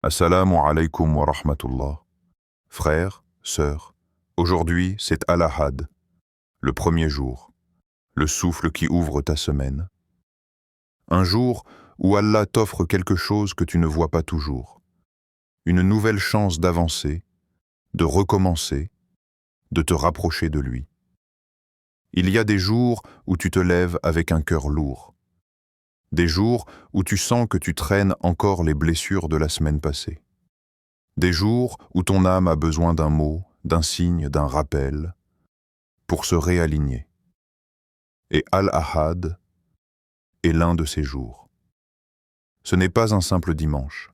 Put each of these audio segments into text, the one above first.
Assalamu alaikum wa rahmatullah. Frères, sœurs, aujourd'hui c'est Al-Ahad, le premier jour, le souffle qui ouvre ta semaine. Un jour où Allah t'offre quelque chose que tu ne vois pas toujours. Une nouvelle chance d'avancer, de recommencer, de te rapprocher de lui. Il y a des jours où tu te lèves avec un cœur lourd. Des jours où tu sens que tu traînes encore les blessures de la semaine passée. Des jours où ton âme a besoin d'un mot, d'un signe, d'un rappel, pour se réaligner. Et Al-Ahad est l'un de ces jours. Ce n'est pas un simple dimanche.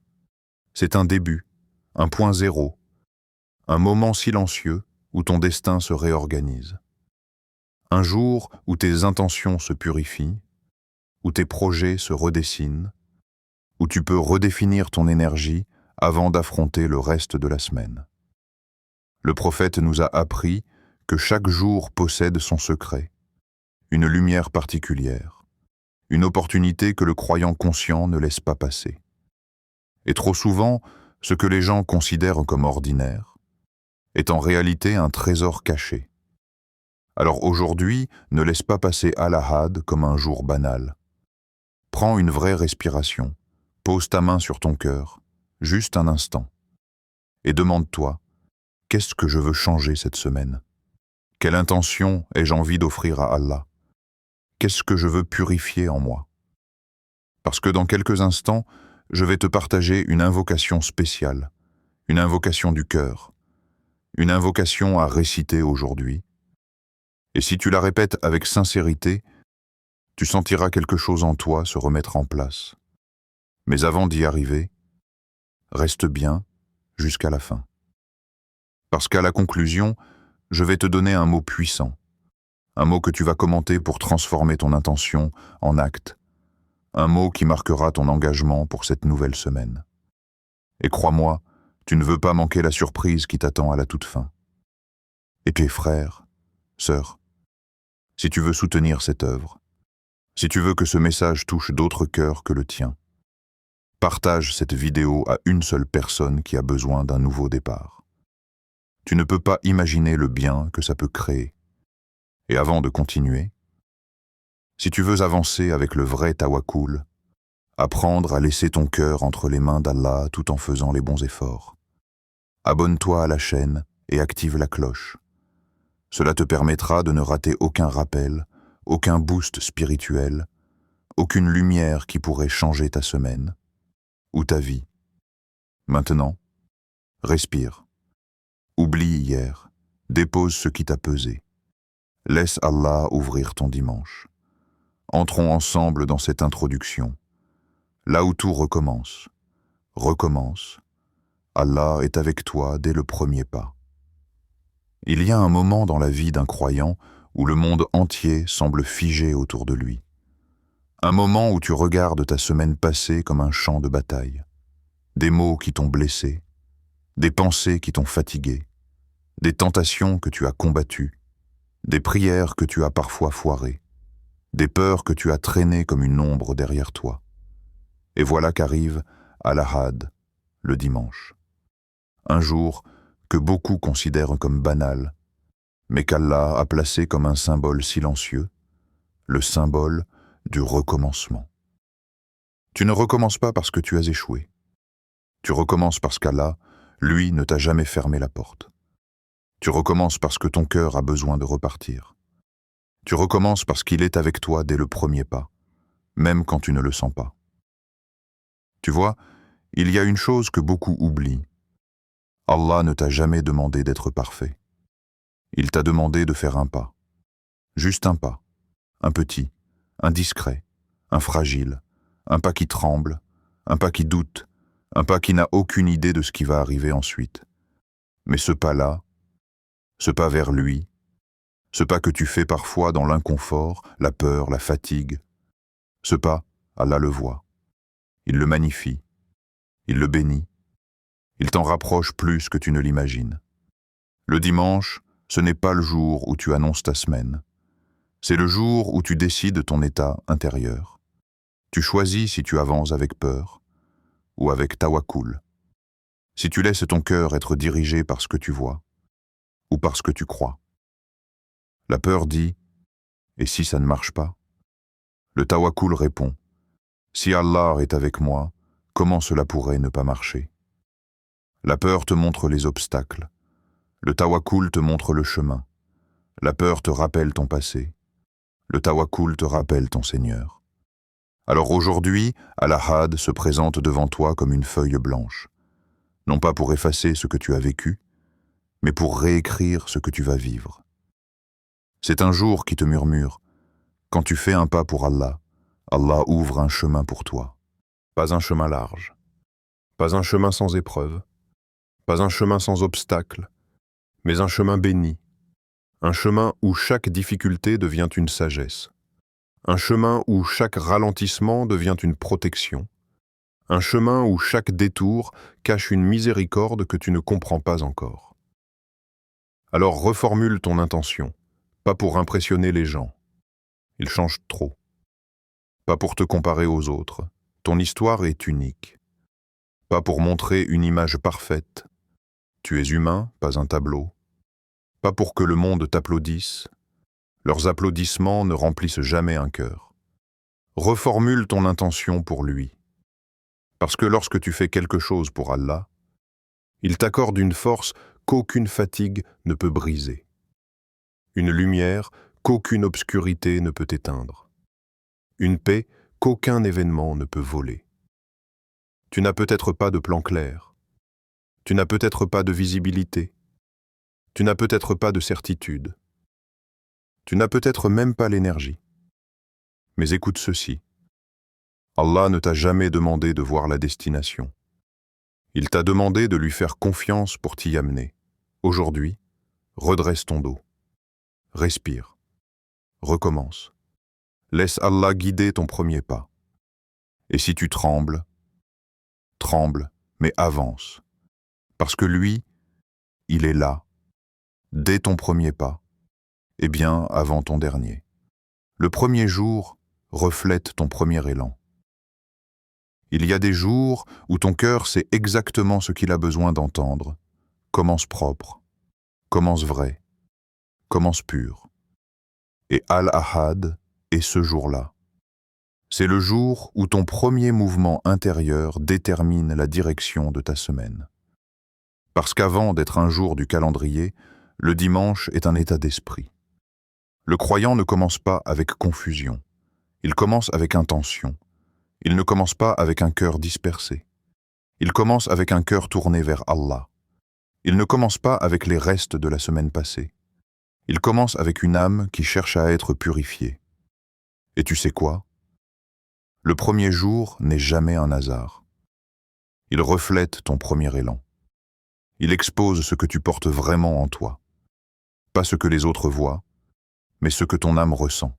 C'est un début, un point zéro, un moment silencieux où ton destin se réorganise. Un jour où tes intentions se purifient, où tes projets se redessinent, où tu peux redéfinir ton énergie avant d'affronter le reste de la semaine. Le prophète nous a appris que chaque jour possède son secret, une lumière particulière, une opportunité que le croyant conscient ne laisse pas passer. Et trop souvent, ce que les gens considèrent comme ordinaire est en réalité un trésor caché. Alors aujourd'hui, ne laisse pas passer Al-Ahad comme un jour banal. Prends une vraie respiration, pose ta main sur ton cœur, juste un instant, et demande-toi, qu'est-ce que je veux changer cette semaine? Quelle intention ai-je envie d'offrir à Allah? Qu'est-ce que je veux purifier en moi? Parce que dans quelques instants, je vais te partager une invocation spéciale, une invocation du cœur, une invocation à réciter aujourd'hui. Et si tu la répètes avec sincérité, tu sentiras quelque chose en toi se remettre en place. Mais avant d'y arriver, reste bien jusqu'à la fin. Parce qu'à la conclusion, je vais te donner un mot puissant, un mot que tu vas commenter pour transformer ton intention en acte, un mot qui marquera ton engagement pour cette nouvelle semaine. Et crois-moi, tu ne veux pas manquer la surprise qui t'attend à la toute fin. Et tes frères, sœurs, si tu veux soutenir cette œuvre, si tu veux que ce message touche d'autres cœurs que le tien, partage cette vidéo à une seule personne qui a besoin d'un nouveau départ. Tu ne peux pas imaginer le bien que ça peut créer. Et avant de continuer, si tu veux avancer avec le vrai tawakkul, apprendre à laisser ton cœur entre les mains d'Allah tout en faisant les bons efforts, abonne-toi à la chaîne et active la cloche. Cela te permettra de ne rater aucun rappel, aucun boost spirituel, aucune lumière qui pourrait changer ta semaine ou ta vie. Maintenant, respire. Oublie hier, dépose ce qui t'a pesé. Laisse Allah ouvrir ton dimanche. Entrons ensemble dans cette introduction. Là où tout recommence. Recommence. Allah est avec toi dès le premier pas. Il y a un moment dans la vie d'un croyant où le monde entier semble figé autour de lui. Un moment où tu regardes ta semaine passée comme un champ de bataille. Des mots qui t'ont blessé, des pensées qui t'ont fatigué, des tentations que tu as combattues, des prières que tu as parfois foirées, des peurs que tu as traînées comme une ombre derrière toi. Et voilà qu'arrive Al-Ahad, le dimanche. Un jour que beaucoup considèrent comme banal, mais qu'Allah a placé comme un symbole silencieux, le symbole du recommencement. Tu ne recommences pas parce que tu as échoué. Tu recommences parce qu'Allah, lui, ne t'a jamais fermé la porte. Tu recommences parce que ton cœur a besoin de repartir. Tu recommences parce qu'il est avec toi dès le premier pas, même quand tu ne le sens pas. Tu vois, il y a une chose que beaucoup oublient. Allah ne t'a jamais demandé d'être parfait. Il t'a demandé de faire un pas. Juste un pas. Un petit, un discret, un fragile, un pas qui tremble, un pas qui doute, un pas qui n'a aucune idée de ce qui va arriver ensuite. Mais ce pas-là, ce pas vers lui, ce pas que tu fais parfois dans l'inconfort, la peur, la fatigue, ce pas, Allah le voit. Il le magnifie, il le bénit, il t'en rapproche plus que tu ne l'imagines. Le dimanche, ce n'est pas le jour où tu annonces ta semaine. C'est le jour où tu décides ton état intérieur. Tu choisis si tu avances avec peur ou avec tawakkul. si tu laisses ton cœur être dirigé par ce que tu vois ou par ce que tu crois. La peur dit « Et si ça ne marche pas ?» Le tawakkul répond « Si Allah est avec moi, comment cela pourrait ne pas marcher ?» La peur te montre les obstacles. Le tawakkul te montre le chemin. La peur te rappelle ton passé. Le tawakkul te rappelle ton Seigneur. Alors aujourd'hui, Al-Ahad se présente devant toi comme une feuille blanche, non pas pour effacer ce que tu as vécu, mais pour réécrire ce que tu vas vivre. C'est un jour qui te murmure, quand tu fais un pas pour Allah, Allah ouvre un chemin pour toi. Pas un chemin large, pas un chemin sans épreuve, pas un chemin sans obstacle, mais un chemin béni, un chemin où chaque difficulté devient une sagesse, un chemin où chaque ralentissement devient une protection, un chemin où chaque détour cache une miséricorde que tu ne comprends pas encore. Alors reformule ton intention, pas pour impressionner les gens. Ils changent trop. Pas pour te comparer aux autres. Ton histoire est unique. Pas pour montrer une image parfaite. Tu es humain, pas un tableau. Pas pour que le monde t'applaudisse. Leurs applaudissements ne remplissent jamais un cœur. Reformule ton intention pour lui. Parce que lorsque tu fais quelque chose pour Allah, il t'accorde une force qu'aucune fatigue ne peut briser. Une lumière qu'aucune obscurité ne peut éteindre. Une paix qu'aucun événement ne peut voler. Tu n'as peut-être pas de plan clair. Tu n'as peut-être pas de visibilité. Tu n'as peut-être pas de certitude. Tu n'as peut-être même pas l'énergie. Mais écoute ceci. Allah ne t'a jamais demandé de voir la destination. Il t'a demandé de lui faire confiance pour t'y amener. Aujourd'hui, redresse ton dos. Respire. Recommence. Laisse Allah guider ton premier pas. Et si tu trembles, tremble, mais avance. Parce que lui, il est là, dès ton premier pas, et bien avant ton dernier. Le premier jour reflète ton premier élan. Il y a des jours où ton cœur sait exactement ce qu'il a besoin d'entendre. Commence propre, commence vrai, commence pur. Et Al-Ahad est ce jour-là. C'est le jour où ton premier mouvement intérieur détermine la direction de ta semaine. Parce qu'avant d'être un jour du calendrier, le dimanche est un état d'esprit. Le croyant ne commence pas avec confusion, il commence avec intention. Il ne commence pas avec un cœur dispersé. Il commence avec un cœur tourné vers Allah. Il ne commence pas avec les restes de la semaine passée. Il commence avec une âme qui cherche à être purifiée. Et tu sais quoi? Le premier jour n'est jamais un hasard. Il reflète ton premier élan. Il expose ce que tu portes vraiment en toi. Pas ce que les autres voient, mais ce que ton âme ressent.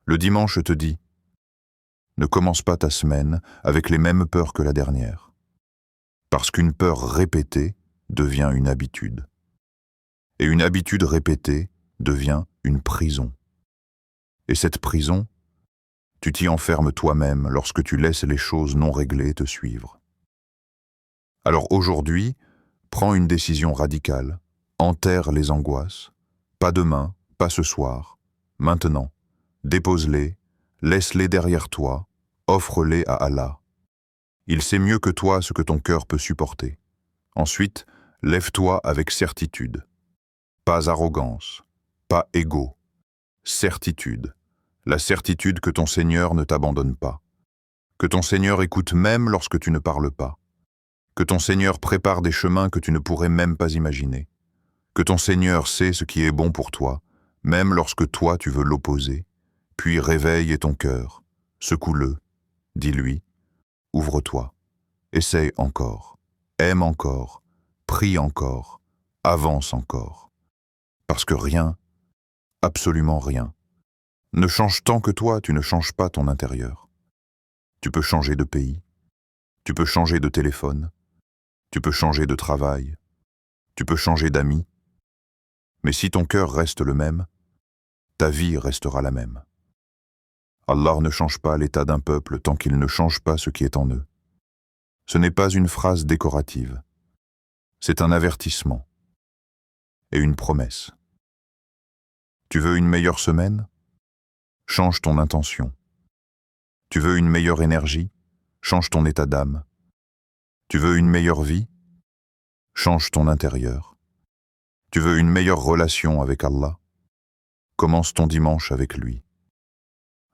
Le dimanche te dit: ne commence pas ta semaine avec les mêmes peurs que la dernière. Parce qu'une peur répétée devient une habitude. Et une habitude répétée devient une prison. Et cette prison, tu t'y enfermes toi-même lorsque tu laisses les choses non réglées te suivre. Alors aujourd'hui, prends une décision radicale, enterre les angoisses, pas demain, pas ce soir, maintenant, dépose-les, laisse-les derrière toi, offre-les à Allah. Il sait mieux que toi ce que ton cœur peut supporter. Ensuite, lève-toi avec certitude. Pas arrogance, pas égo. Certitude. La certitude que ton Seigneur ne t'abandonne pas. Que ton Seigneur écoute même lorsque tu ne parles pas. Que ton Seigneur prépare des chemins que tu ne pourrais même pas imaginer. Que ton Seigneur sait ce qui est bon pour toi, même lorsque toi tu veux l'opposer. Puis réveille ton cœur, secoue-le. Dis-lui, ouvre-toi, essaye encore, aime encore, prie encore, avance encore. Parce que rien, absolument rien, ne change tant que toi, tu ne changes pas ton intérieur. Tu peux changer de pays, tu peux changer de téléphone, tu peux changer de travail, tu peux changer d'amis, mais si ton cœur reste le même, ta vie restera la même. Allah ne change pas l'état d'un peuple tant qu'il ne change pas ce qui est en eux. Ce n'est pas une phrase décorative. C'est un avertissement et une promesse. Tu veux une meilleure semaine? Change ton intention. Tu veux une meilleure énergie? Change ton état d'âme. Tu veux une meilleure vie? Change ton intérieur. Tu veux une meilleure relation avec Allah? Commence ton dimanche avec lui.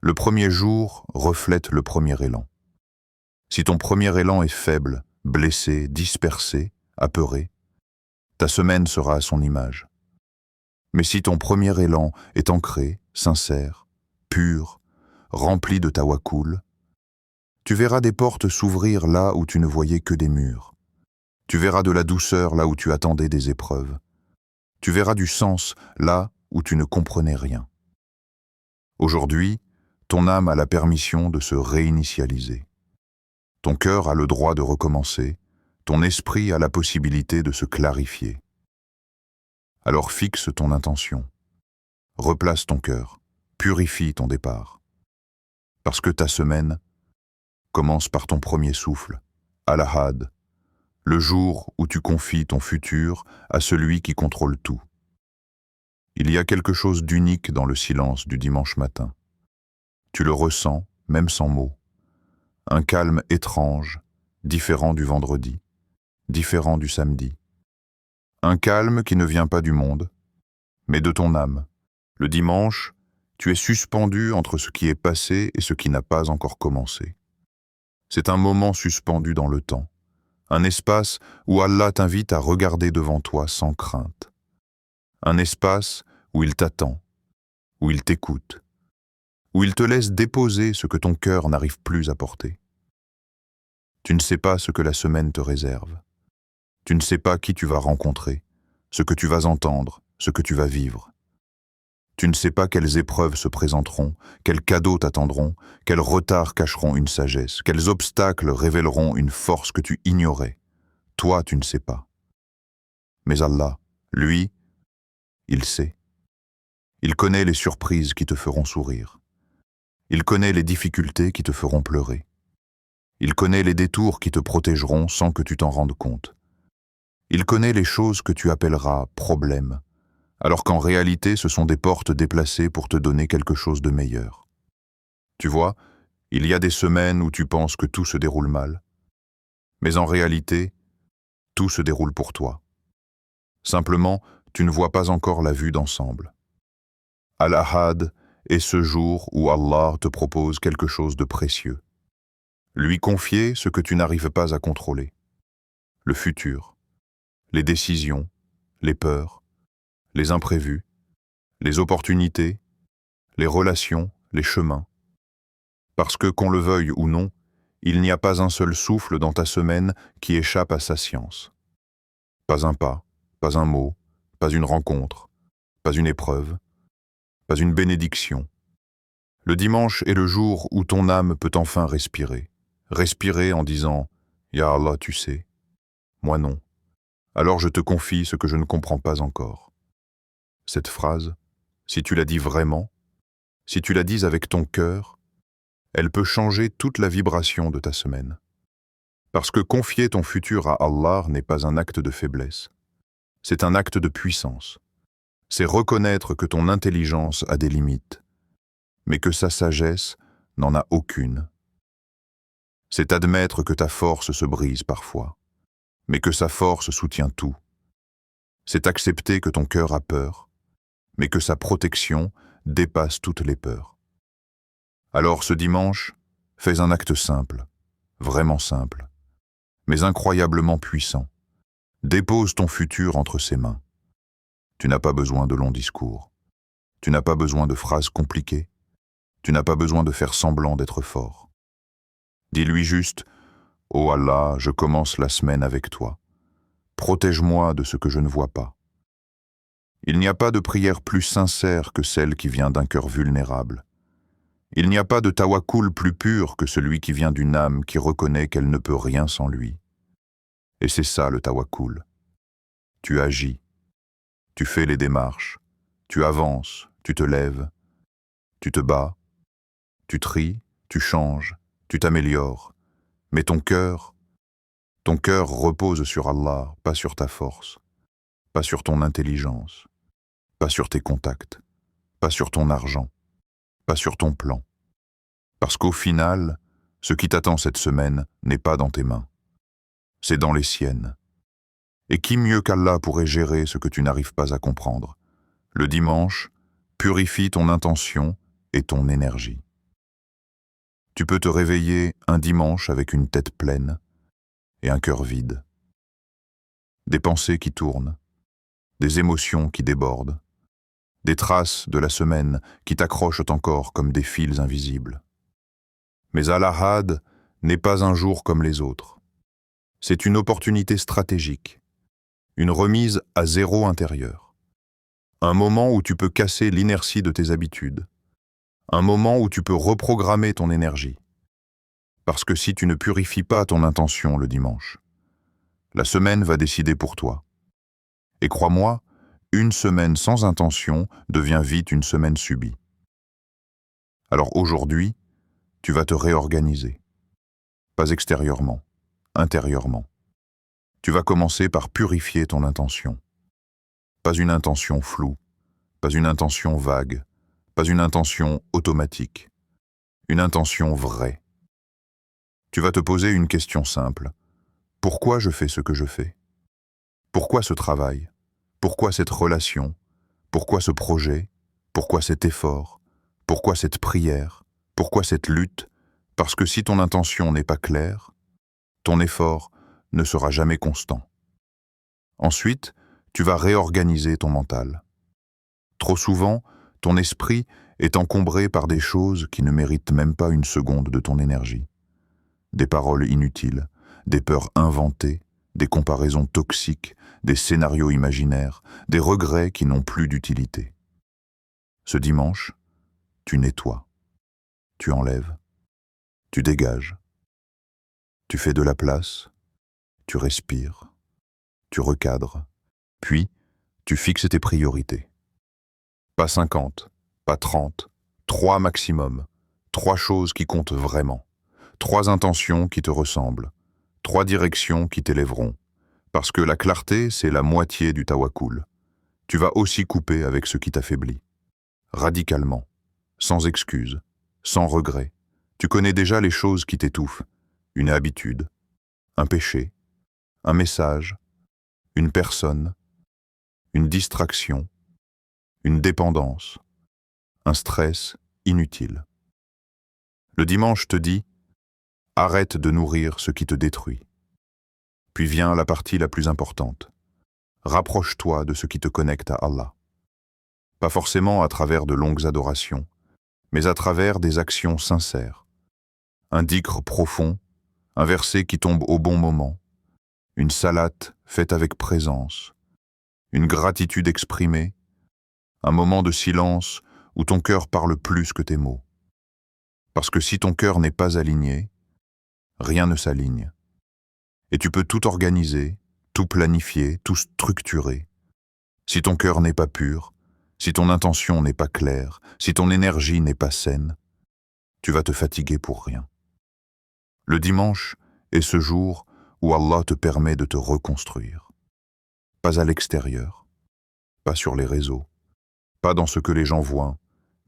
Le premier jour reflète le premier élan. Si ton premier élan est faible, blessé, dispersé, apeuré, ta semaine sera à son image. Mais si ton premier élan est ancré, sincère, pur, rempli de tawakkul, tu verras des portes s'ouvrir là où tu ne voyais que des murs. Tu verras de la douceur là où tu attendais des épreuves. Tu verras du sens là où tu ne comprenais rien. Aujourd'hui, ton âme a la permission de se réinitialiser. Ton cœur a le droit de recommencer, ton esprit a la possibilité de se clarifier. Alors fixe ton intention, replace ton cœur, purifie ton départ. Parce que ta semaine commence par ton premier souffle, Al-Ahad, le jour où tu confies ton futur à celui qui contrôle tout. Il y a quelque chose d'unique dans le silence du dimanche matin. Tu le ressens, même sans mots. Un calme étrange, différent du vendredi, différent du samedi. Un calme qui ne vient pas du monde, mais de ton âme. Le dimanche, tu es suspendu entre ce qui est passé et ce qui n'a pas encore commencé. C'est un moment suspendu dans le temps, un espace où Allah t'invite à regarder devant toi sans crainte. Un espace où il t'attend, où il t'écoute, où il te laisse déposer ce que ton cœur n'arrive plus à porter. Tu ne sais pas ce que la semaine te réserve. Tu ne sais pas qui tu vas rencontrer, ce que tu vas entendre, ce que tu vas vivre. Tu ne sais pas quelles épreuves se présenteront, quels cadeaux t'attendront, quels retards cacheront une sagesse, quels obstacles révéleront une force que tu ignorais. Toi, tu ne sais pas. Mais Allah, lui, il sait. Il connaît les surprises qui te feront sourire. Il connaît les difficultés qui te feront pleurer. Il connaît les détours qui te protégeront sans que tu t'en rendes compte. Il connaît les choses que tu appelleras problèmes, alors qu'en réalité ce sont des portes déplacées pour te donner quelque chose de meilleur. Tu vois, il y a des semaines où tu penses que tout se déroule mal, mais en réalité, tout se déroule pour toi. Simplement, tu ne vois pas encore la vue d'ensemble. Al-Ahad est ce jour où Allah te propose quelque chose de précieux. Lui confier ce que tu n'arrives pas à contrôler. Le futur, les décisions, les peurs, les imprévus, les opportunités, les relations, les chemins. Parce que, qu'on le veuille ou non, il n'y a pas un seul souffle dans ta semaine qui échappe à sa science. Pas un pas, pas un mot, pas une rencontre, pas une épreuve, pas une bénédiction. Le dimanche est le jour où ton âme peut enfin respirer. Respirer en disant « Ya Allah, tu sais, moi non. Alors je te confie ce que je ne comprends pas encore. » Cette phrase, si tu la dis vraiment, si tu la dis avec ton cœur, elle peut changer toute la vibration de ta semaine. Parce que confier ton futur à Allah n'est pas un acte de faiblesse. C'est un acte de puissance. C'est reconnaître que ton intelligence a des limites, mais que sa sagesse n'en a aucune. C'est admettre que ta force se brise parfois, mais que sa force soutient tout. C'est accepter que ton cœur a peur, mais que sa protection dépasse toutes les peurs. Alors ce dimanche, fais un acte simple, vraiment simple, mais incroyablement puissant. Dépose ton futur entre ses mains. Tu n'as pas besoin de longs discours. Tu n'as pas besoin de phrases compliquées. Tu n'as pas besoin de faire semblant d'être fort. Dis-lui juste « Oh Allah, je commence la semaine avec toi. Protège-moi de ce que je ne vois pas. » Il n'y a pas de prière plus sincère que celle qui vient d'un cœur vulnérable. Il n'y a pas de tawakkul plus pur que celui qui vient d'une âme qui reconnaît qu'elle ne peut rien sans lui. Et c'est ça le tawakkul. Tu agis, tu fais les démarches, tu avances, tu te lèves, tu te bats, tu tries, tu changes, tu t'améliores, mais ton cœur, Ton cœur repose sur Allah, pas sur ta force, pas sur ton intelligence, pas sur tes contacts, pas sur ton argent, pas sur ton plan. Parce qu'au final, ce qui t'attend cette semaine n'est pas dans tes mains, c'est dans les siennes. Et qui mieux qu'Allah pourrait gérer ce que tu n'arrives pas à comprendre? Le dimanche, purifie ton intention et ton énergie. Tu peux te réveiller un dimanche avec une tête pleine et un cœur vide. Des pensées qui tournent, des émotions qui débordent, des traces de la semaine qui t'accrochent encore comme des fils invisibles. Mais Al-Ahad n'est pas un jour comme les autres. C'est une opportunité stratégique, une remise à zéro intérieur. Un moment où tu peux casser l'inertie de tes habitudes. Un moment où tu peux reprogrammer ton énergie. Parce que si tu ne purifies pas ton intention le dimanche, la semaine va décider pour toi. Et crois-moi, une semaine sans intention devient vite une semaine subie. Alors aujourd'hui, tu vas te réorganiser. Pas extérieurement, intérieurement. Tu vas commencer par purifier ton intention. Pas une intention floue, pas une intention vague, pas une intention automatique. Une intention vraie. Tu vas te poser une question simple. Pourquoi je fais ce que je fais? Pourquoi ce travail? Pourquoi cette relation? Pourquoi ce projet? Pourquoi cet effort? Pourquoi cette prière? Pourquoi cette lutte? Parce que si ton intention n'est pas claire, ton effort ne sera jamais constant. Ensuite, tu vas réorganiser ton mental. Trop souvent, ton esprit est encombré par des choses qui ne méritent même pas une seconde de ton énergie. Des paroles inutiles, des peurs inventées, des comparaisons toxiques, des scénarios imaginaires, des regrets qui n'ont plus d'utilité. Ce dimanche, tu nettoies, tu enlèves, tu dégages, tu fais de la place, tu respires, tu recadres, puis tu fixes tes priorités. Pas 50, pas 30, 3 maximum, 3 choses qui comptent vraiment, 3 intentions qui te ressemblent, 3 directions qui t'élèveront. Parce que la clarté, c'est la moitié du tawakkul. Tu vas aussi couper avec ce qui t'affaiblit. Radicalement, sans excuse, sans regret. Tu connais déjà les choses qui t'étouffent. Une habitude, un péché, un message, une personne, une distraction, une dépendance, un stress inutile. Le dimanche te dit « Arrête de nourrir ce qui te détruit ». Puis vient la partie la plus importante. Rapproche-toi de ce qui te connecte à Allah. Pas forcément à travers de longues adorations, mais à travers des actions sincères. Un dhikr profond, un verset qui tombe au bon moment, une salate faite avec présence, une gratitude exprimée, un moment de silence où ton cœur parle plus que tes mots. Parce que si ton cœur n'est pas aligné, rien ne s'aligne. Et tu peux tout organiser, tout planifier, tout structurer. Si ton cœur n'est pas pur, si ton intention n'est pas claire, si ton énergie n'est pas saine, tu vas te fatiguer pour rien. Le dimanche est ce jour où Allah te permet de te reconstruire. Pas à l'extérieur, pas sur les réseaux, pas dans ce que les gens voient,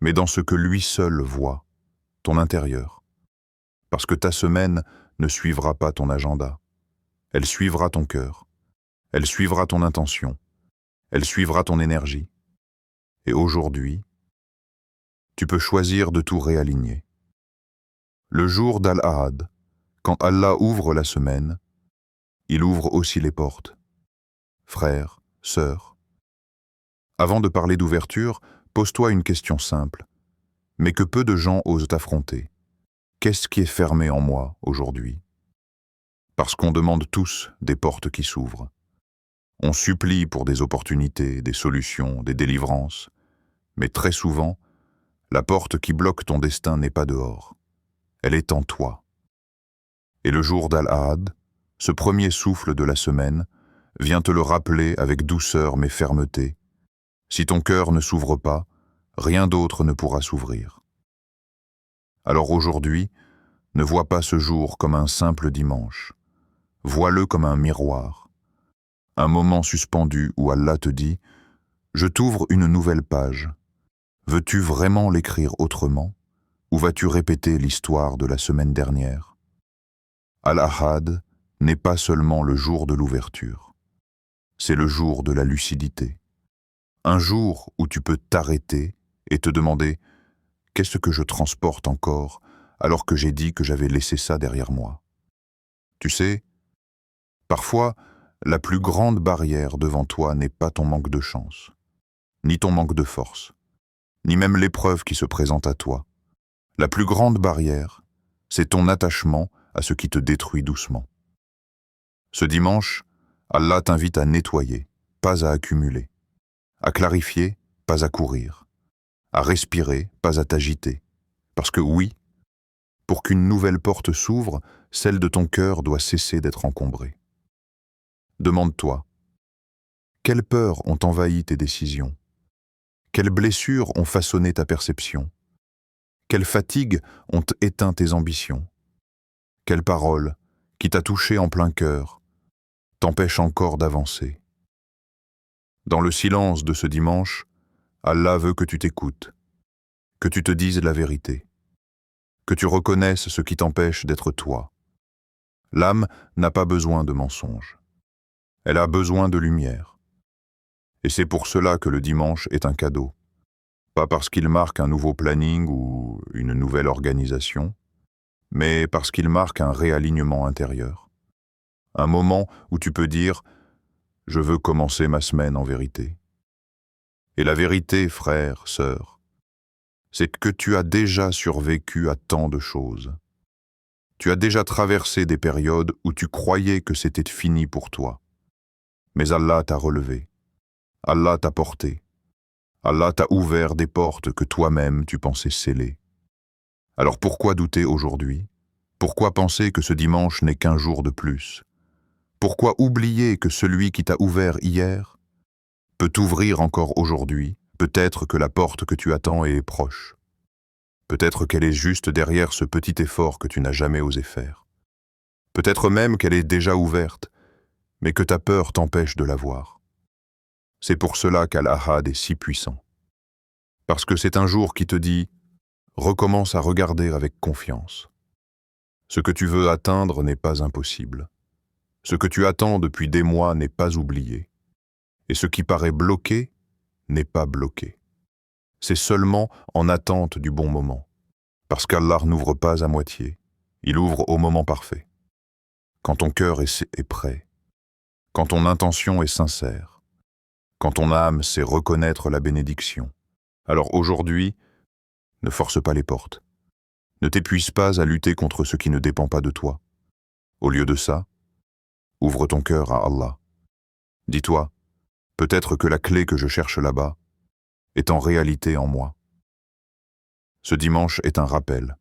mais dans ce que lui seul voit, ton intérieur. Parce que ta semaine ne suivra pas ton agenda. Elle suivra ton cœur. Elle suivra ton intention. Elle suivra ton énergie. Et aujourd'hui, tu peux choisir de tout réaligner. Le jour d'Al-Ahad, quand Allah ouvre la semaine, il ouvre aussi les portes. Frères, sœurs, avant de parler d'ouverture, pose-toi une question simple, mais que peu de gens osent affronter. Qu'est-ce qui est fermé en moi aujourd'hui? Parce qu'on demande tous des portes qui s'ouvrent. On supplie pour des opportunités, des solutions, des délivrances. Mais très souvent, la porte qui bloque ton destin n'est pas dehors. Elle est en toi. Et le jour d'Al-Ahad, ce premier souffle de la semaine, vient te le rappeler avec douceur mais fermeté. Si ton cœur ne s'ouvre pas, rien d'autre ne pourra s'ouvrir. Alors aujourd'hui, ne vois pas ce jour comme un simple dimanche. Vois-le comme un miroir, un moment suspendu où Allah te dit « Je t'ouvre une nouvelle page. Veux-tu vraiment l'écrire autrement ou vas-tu répéter l'histoire de la semaine dernière ?» Al-Ahad n'est pas seulement le jour de l'ouverture, c'est le jour de la lucidité. Un jour où tu peux t'arrêter et te demander « Qu'est-ce que je transporte encore alors que j'ai dit que j'avais laissé ça derrière moi ?» Tu sais, parfois, la plus grande barrière devant toi n'est pas ton manque de chance, ni ton manque de force, ni même l'épreuve qui se présente à toi. La plus grande barrière, c'est ton attachement à ce qui te détruit doucement. Ce dimanche, Allah t'invite à nettoyer, pas à accumuler, à clarifier, pas à courir, à respirer, pas à t'agiter. Parce que oui, pour qu'une nouvelle porte s'ouvre, celle de ton cœur doit cesser d'être encombrée. Demande-toi, quelles peurs ont envahi tes décisions? Quelles blessures ont façonné ta perception? Quelles fatigues ont éteint tes ambitions? Quelle parole, qui t'a touché en plein cœur, t'empêche encore d'avancer? Dans le silence de ce dimanche, Allah veut que tu t'écoutes, que tu te dises la vérité, que tu reconnaisses ce qui t'empêche d'être toi. L'âme n'a pas besoin de mensonges. Elle a besoin de lumière. Et c'est pour cela que le dimanche est un cadeau. Pas parce qu'il marque un nouveau planning ou une nouvelle organisation, mais parce qu'il marque un réalignement intérieur. Un moment où tu peux dire « Je veux commencer ma semaine en vérité ». Et la vérité, frère, sœur, c'est que tu as déjà survécu à tant de choses. Tu as déjà traversé des périodes où tu croyais que c'était fini pour toi. Mais Allah t'a relevé, Allah t'a porté, Allah t'a ouvert des portes que toi-même tu pensais scellées. Alors pourquoi douter aujourd'hui? Pourquoi penser que ce dimanche n'est qu'un jour de plus? Pourquoi oublier que celui qui t'a ouvert hier peut t'ouvrir encore aujourd'hui? Peut-être que la porte que tu attends est proche. Peut-être qu'elle est juste derrière ce petit effort que tu n'as jamais osé faire. Peut-être même qu'elle est déjà ouverte, mais que ta peur t'empêche de la voir. C'est pour cela qu'Al-Ahad est si puissant. Parce que c'est un jour qui te dit « Recommence à regarder avec confiance ». Ce que tu veux atteindre n'est pas impossible. Ce que tu attends depuis des mois n'est pas oublié. Et ce qui paraît bloqué n'est pas bloqué. C'est seulement en attente du bon moment. Parce qu'Allah n'ouvre pas à moitié. Il ouvre au moment parfait. Quand ton cœur est prêt. Quand ton intention est sincère. Quand ton âme sait reconnaître la bénédiction. Alors aujourd'hui, ne force pas les portes. Ne t'épuise pas à lutter contre ce qui ne dépend pas de toi. Au lieu de ça, ouvre ton cœur à Allah. Dis-toi, peut-être que la clé que je cherche là-bas est en réalité en moi. Ce dimanche est un rappel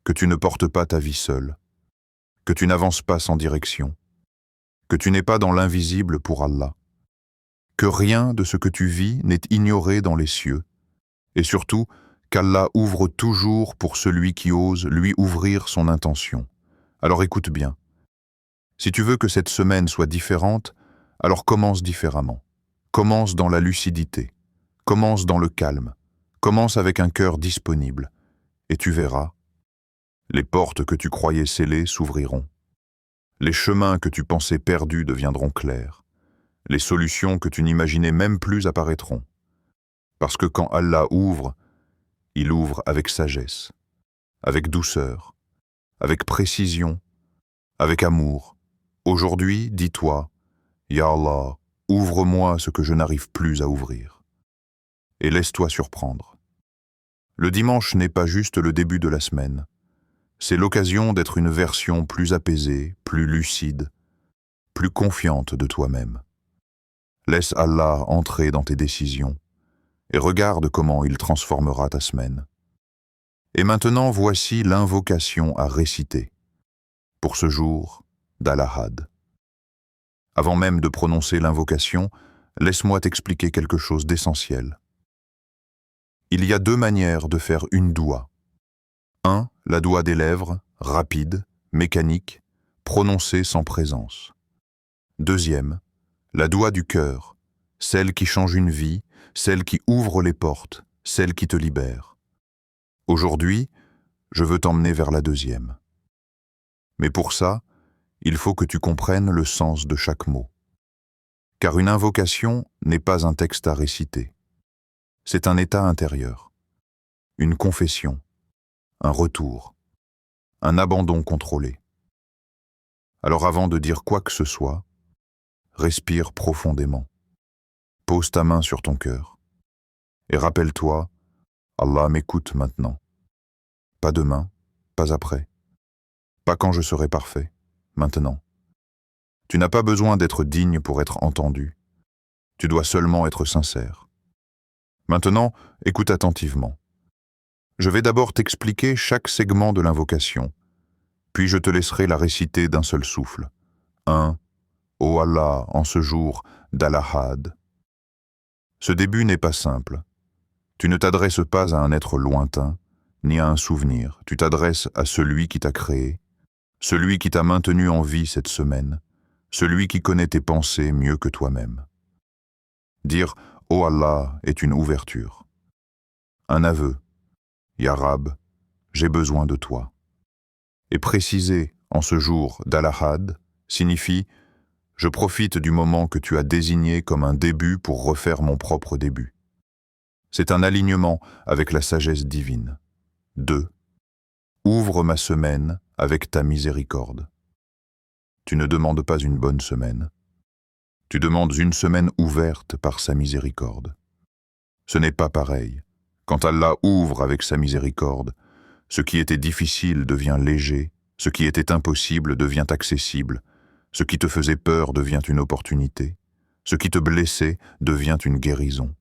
que tu ne portes pas ta vie seule, que tu n'avances pas sans direction, que tu n'es pas dans l'invisible pour Allah, que rien de ce que tu vis n'est ignoré dans les cieux, et surtout qu'Allah ouvre toujours pour celui qui ose lui ouvrir son intention. Alors écoute bien. Si tu veux que cette semaine soit différente, alors commence différemment. Commence dans la lucidité. Commence dans le calme. Commence avec un cœur disponible. Et tu verras, les portes que tu croyais scellées s'ouvriront. Les chemins que tu pensais perdus deviendront clairs. Les solutions que tu n'imaginais même plus apparaîtront. Parce que quand Allah ouvre, il ouvre avec sagesse, avec douceur, avec précision, avec amour. Aujourd'hui, dis-toi, Ya Allah, ouvre-moi ce que je n'arrive plus à ouvrir. Et laisse-toi surprendre. Le dimanche n'est pas juste le début de la semaine. C'est l'occasion d'être une version plus apaisée, plus lucide, plus confiante de toi-même. Laisse Allah entrer dans tes décisions et regarde comment il transformera ta semaine. Et maintenant, voici l'invocation à réciter pour ce jour d'Al-Ahad. Avant même de prononcer l'invocation, laisse-moi t'expliquer quelque chose d'essentiel. Il y a deux manières de faire une doua. 1. La doua des lèvres, rapide, mécanique, prononcée sans présence. Deuxième, la doua du cœur, celle qui change une vie, celle qui ouvre les portes, celle qui te libère. Aujourd'hui, je veux t'emmener vers la deuxième. Mais pour ça, il faut que tu comprennes le sens de chaque mot. Car une invocation n'est pas un texte à réciter. C'est un état intérieur, une confession, un retour, un abandon contrôlé. Alors avant de dire quoi que ce soit, respire profondément. Pose ta main sur ton cœur. Et rappelle-toi, Allah m'écoute maintenant. Pas demain, pas après. Pas quand je serai parfait, maintenant. Tu n'as pas besoin d'être digne pour être entendu. Tu dois seulement être sincère. Maintenant, écoute attentivement. Je vais d'abord t'expliquer chaque segment de l'invocation, puis je te laisserai la réciter d'un seul souffle. 1. Ô Allah, en ce jour d'Al-Ahad. Ce début n'est pas simple. Tu ne t'adresses pas à un être lointain, ni à un souvenir. Tu t'adresses à celui qui t'a créé, celui qui t'a maintenu en vie cette semaine, celui qui connaît tes pensées mieux que toi-même. Dire « Ô Allah » est une ouverture. Un aveu. « Ya Rab, j'ai besoin de toi ». Et préciser en ce jour d'Al-Ahad signifie « Je profite du moment que tu as désigné comme un début pour refaire mon propre début ». C'est un alignement avec la sagesse divine. 2. Ouvre ma semaine avec ta miséricorde. Tu ne demandes pas une bonne semaine. Tu demandes une semaine ouverte par sa miséricorde. Ce n'est pas pareil. Quand Allah ouvre avec sa miséricorde, ce qui était difficile devient léger, ce qui était impossible devient accessible, ce qui te faisait peur devient une opportunité, ce qui te blessait devient une guérison.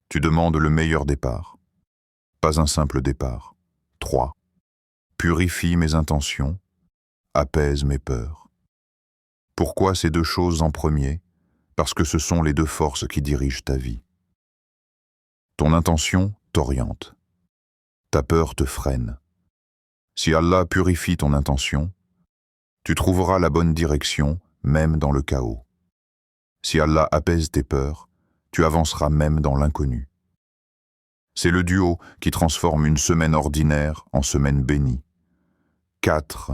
Tu demandes le meilleur départ, pas un simple départ. 3. Purifie mes intentions, apaise mes peurs. Pourquoi ces deux choses en premier? Parce que ce sont les deux forces qui dirigent ta vie. Ton intention t'oriente. Ta peur te freine. Si Allah purifie ton intention, tu trouveras la bonne direction même dans le chaos. Si Allah apaise tes peurs, tu avanceras même dans l'inconnu. C'est le duo qui transforme une semaine ordinaire en semaine bénie. 4.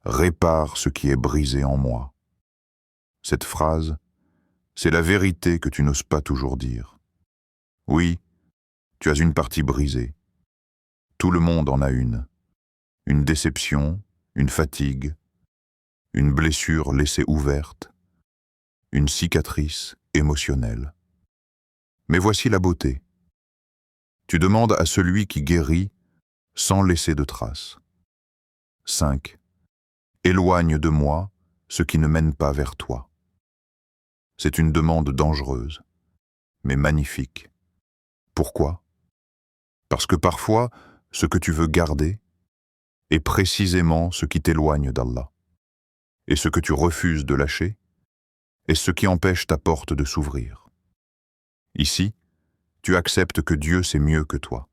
Répare ce qui est brisé en moi. Cette phrase, c'est la vérité que tu n'oses pas toujours dire. Oui, tu as une partie brisée. Tout le monde en a une. Une déception, une fatigue, une blessure laissée ouverte, une cicatrice émotionnelle. Mais voici la beauté. Tu demandes à celui qui guérit sans laisser de traces. 5. Éloigne de moi ce qui ne mène pas vers toi. C'est une demande dangereuse, mais magnifique. Pourquoi? Parce que parfois, ce que tu veux garder est précisément ce qui t'éloigne d'Allah. Et ce que tu refuses de lâcher est ce qui empêche ta porte de s'ouvrir. Ici, tu acceptes que Dieu sait mieux que toi.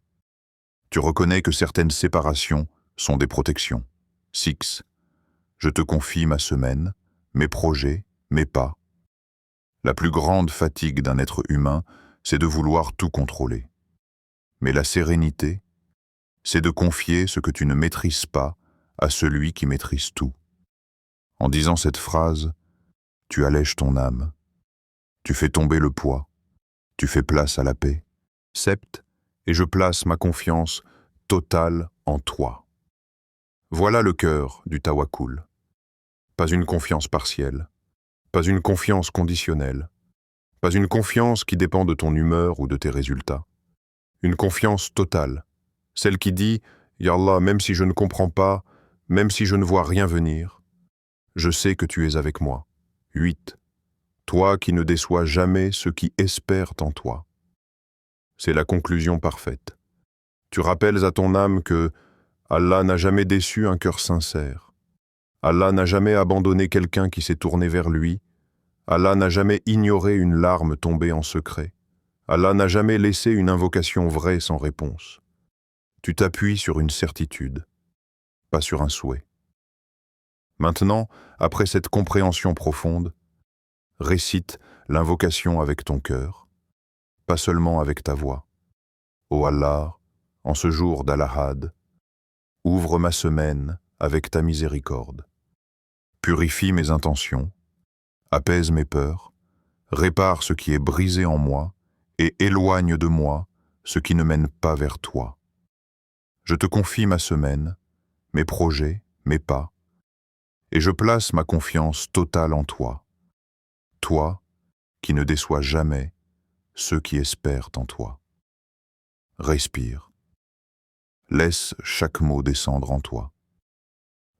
Tu reconnais que certaines séparations sont des protections. 6. Je te confie ma semaine, mes projets, mes pas. La plus grande fatigue d'un être humain, c'est de vouloir tout contrôler. Mais la sérénité, c'est de confier ce que tu ne maîtrises pas à celui qui maîtrise tout. En disant cette phrase, tu allèges ton âme, tu fais tomber le poids, tu fais place à la paix. 7. Et je place ma confiance totale en toi. Voilà le cœur du tawakkul. Pas une confiance partielle, pas une confiance conditionnelle, pas une confiance qui dépend de ton humeur ou de tes résultats. Une confiance totale, celle qui dit « Ya Allah, même si je ne comprends pas, même si je ne vois rien venir, je sais que tu es avec moi. » 8. Toi qui ne déçois jamais ceux qui espèrent en toi. C'est la conclusion parfaite. Tu rappelles à ton âme que Allah n'a jamais déçu un cœur sincère. Allah n'a jamais abandonné quelqu'un qui s'est tourné vers lui. Allah n'a jamais ignoré une larme tombée en secret. Allah n'a jamais laissé une invocation vraie sans réponse. Tu t'appuies sur une certitude, pas sur un souhait. Maintenant, après cette compréhension profonde, récite l'invocation avec ton cœur, pas seulement avec ta voix. Ô Allah, en ce jour d'Al-Ahad, ouvre ma semaine avec ta miséricorde. Purifie mes intentions, apaise mes peurs, répare ce qui est brisé en moi et éloigne de moi ce qui ne mène pas vers toi. Je te confie ma semaine, mes projets, mes pas, et je place ma confiance totale en toi. Toi qui ne déçois jamais ceux qui espèrent en toi. Respire. Laisse chaque mot descendre en toi.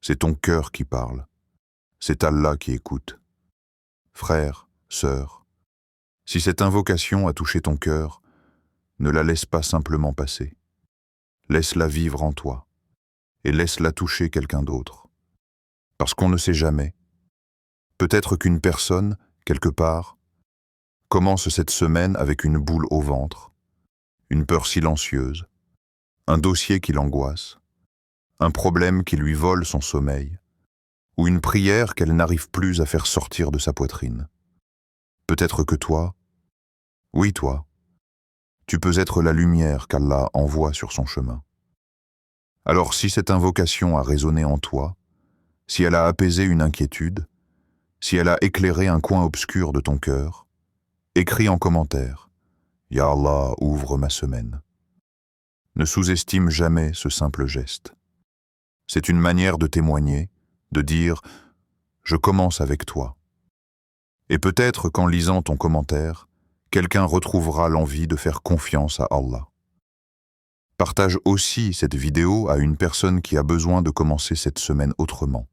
C'est ton cœur qui parle. C'est Allah qui écoute. Frère, sœur, si cette invocation a touché ton cœur, ne la laisse pas simplement passer. Laisse-la vivre en toi et laisse-la toucher quelqu'un d'autre. Parce qu'on ne sait jamais. Peut-être qu'une personne, quelque part, commence cette semaine avec une boule au ventre, une peur silencieuse, un dossier qui l'angoisse, un problème qui lui vole son sommeil, ou une prière qu'elle n'arrive plus à faire sortir de sa poitrine. Peut-être que toi, oui toi, tu peux être la lumière qu'Allah envoie sur son chemin. Alors si cette invocation a résonné en toi, si elle a apaisé une inquiétude, si elle a éclairé un coin obscur de ton cœur, écris en commentaire « Ya Allah, ouvre ma semaine ». Ne sous-estime jamais ce simple geste. C'est une manière de témoigner, de dire « Je commence avec toi ». Et peut-être qu'en lisant ton commentaire, quelqu'un retrouvera l'envie de faire confiance à Allah. Partage aussi cette vidéo à une personne qui a besoin de commencer cette semaine autrement.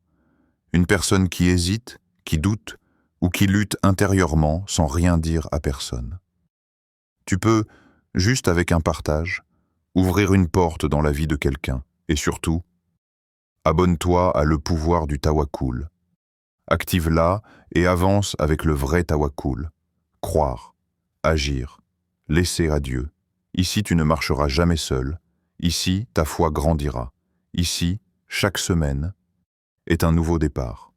Une personne qui hésite, qui doute ou qui lutte intérieurement sans rien dire à personne. Tu peux, juste avec un partage, ouvrir une porte dans la vie de quelqu'un et surtout, abonne-toi à Le Pouvoir du Tawakkul. Active-la et avance avec le vrai tawakkul. Croire, agir, laisser à Dieu. Ici, tu ne marcheras jamais seul. Ici, ta foi grandira. Ici, chaque semaine est un nouveau départ.